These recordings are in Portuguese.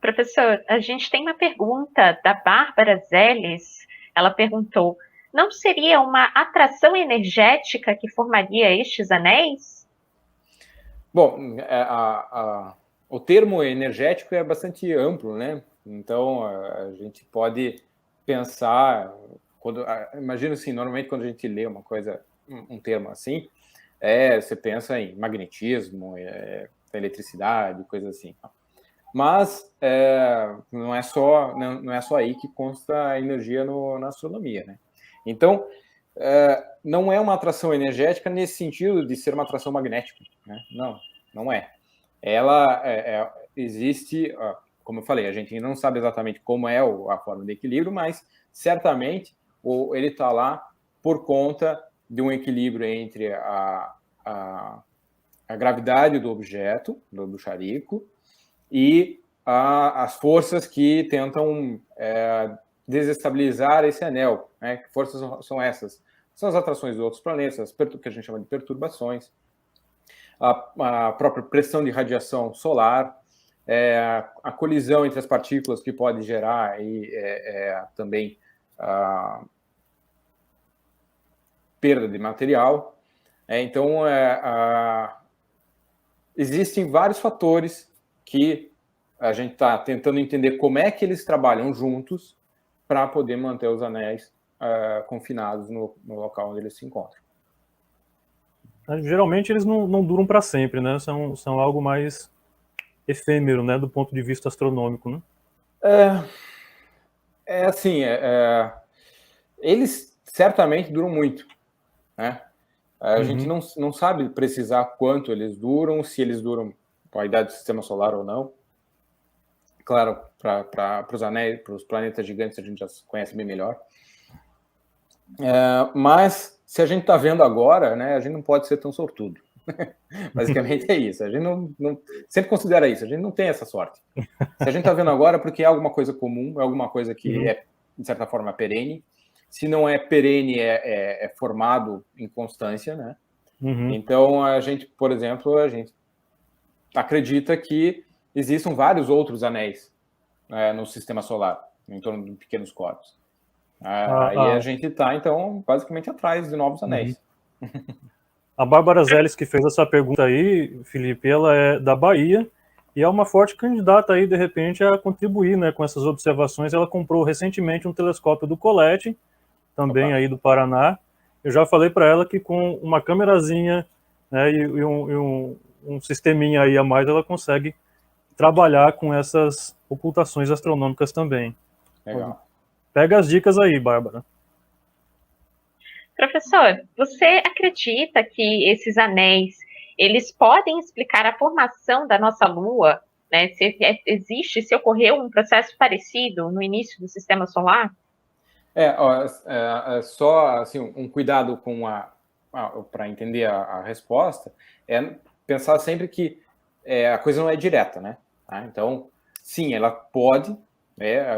Professor, a gente tem uma pergunta da Bárbara Zeles. Ela perguntou: não seria uma atração energética que formaria estes anéis? Bom, o termo energético é bastante amplo, né? Então, a gente pode pensar, imagina assim, normalmente quando a gente lê uma coisa, um termo assim, você pensa em magnetismo, eletricidade, coisa assim. Mas não é só aí que consta a energia na astronomia, né? Então, não é uma atração energética nesse sentido de ser uma atração magnética, né? Não é. Ela existe, como eu falei, a gente ainda não sabe exatamente como é a forma de equilíbrio, mas certamente ele está lá por conta de um equilíbrio entre a gravidade do objeto, do charico, e as forças que tentam desestabilizar esse anel. Né? Que forças são essas? São as atrações de outros planetas, que a gente chama de perturbações, a própria pressão de radiação solar, a colisão entre as partículas que pode gerar também a perda de material. Então, existem vários fatores que a gente está tentando entender como é que eles trabalham juntos para poder manter os anéis confinados no local onde eles se encontram. Geralmente eles não duram para sempre, né? São algo mais efêmero, né, do ponto de vista astronômico, né? Assim, eles certamente duram muito, né? A gente não sabe precisar quanto eles duram, se eles duram com a idade do sistema solar ou não. Claro, para os anéis, para os planetas gigantes, a gente já conhece bem melhor. Mas se a gente está vendo agora, né, a gente não pode ser tão sortudo. Basicamente é isso. A gente não sempre considera isso. A gente não tem essa sorte. Se a gente está vendo agora, porque é alguma coisa comum, é alguma coisa que é, de certa forma, perene. Se não é perene, é formado em constância, né? Então, a gente, por exemplo, a gente acredita que existam vários outros anéis no sistema solar, em torno de pequenos corpos. Aí a gente está, então, basicamente atrás de novos anéis. A Bárbara Zeles, que fez essa pergunta aí, Felipe, ela é da Bahia e é uma forte candidata aí, de repente, a contribuir, né, com essas observações. Ela comprou recentemente um telescópio do Colette, também aí do Paraná. Eu já falei para ela que com uma câmerazinha, né, e um sisteminha aí a mais, ela consegue trabalhar com essas ocultações astronômicas também. Legal. Pega as dicas aí, Bárbara. Professor, você acredita que esses anéis, eles podem explicar a formação da nossa Lua? Né? Se ocorreu um processo parecido no início do sistema solar? Só assim, um cuidado com para entender a resposta é pensar sempre que a coisa não é direta, né? Tá? Então, sim, ela pode,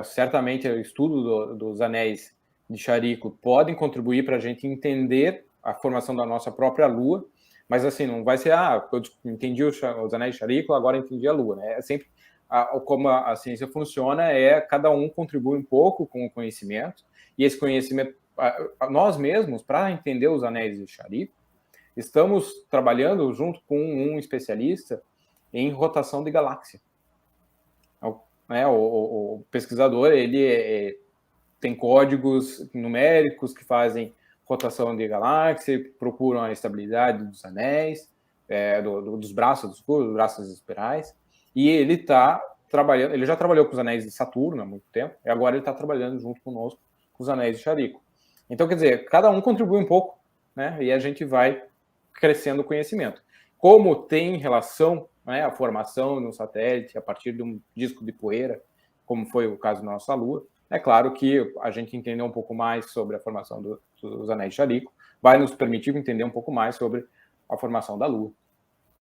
certamente o estudo dos anéis de Charico podem contribuir para a gente entender a formação da nossa própria Lua, mas assim, não vai ser, eu entendi os anéis de Charico, agora entendi a Lua, né? É sempre como a ciência funciona, cada um contribui um pouco com o conhecimento, e esse conhecimento, nós mesmos, para entender os anéis de Charico, estamos trabalhando junto com um especialista em rotação de galáxia. O pesquisador, ele tem códigos numéricos que fazem rotação de galáxia, procuram a estabilidade dos anéis, dos braços escuros, dos braços espirais, e ele está trabalhando, ele já trabalhou com os anéis de Saturno há muito tempo, e agora ele está trabalhando junto conosco com os anéis de Charico. Então, quer dizer, cada um contribui um pouco, né? E a gente vai crescendo o conhecimento. Como tem relação, né, a formação de um satélite a partir de um disco de poeira, como foi o caso da nossa Lua, é claro que a gente entender um pouco mais sobre a formação dos anéis de Charico vai nos permitir entender um pouco mais sobre a formação da Lua.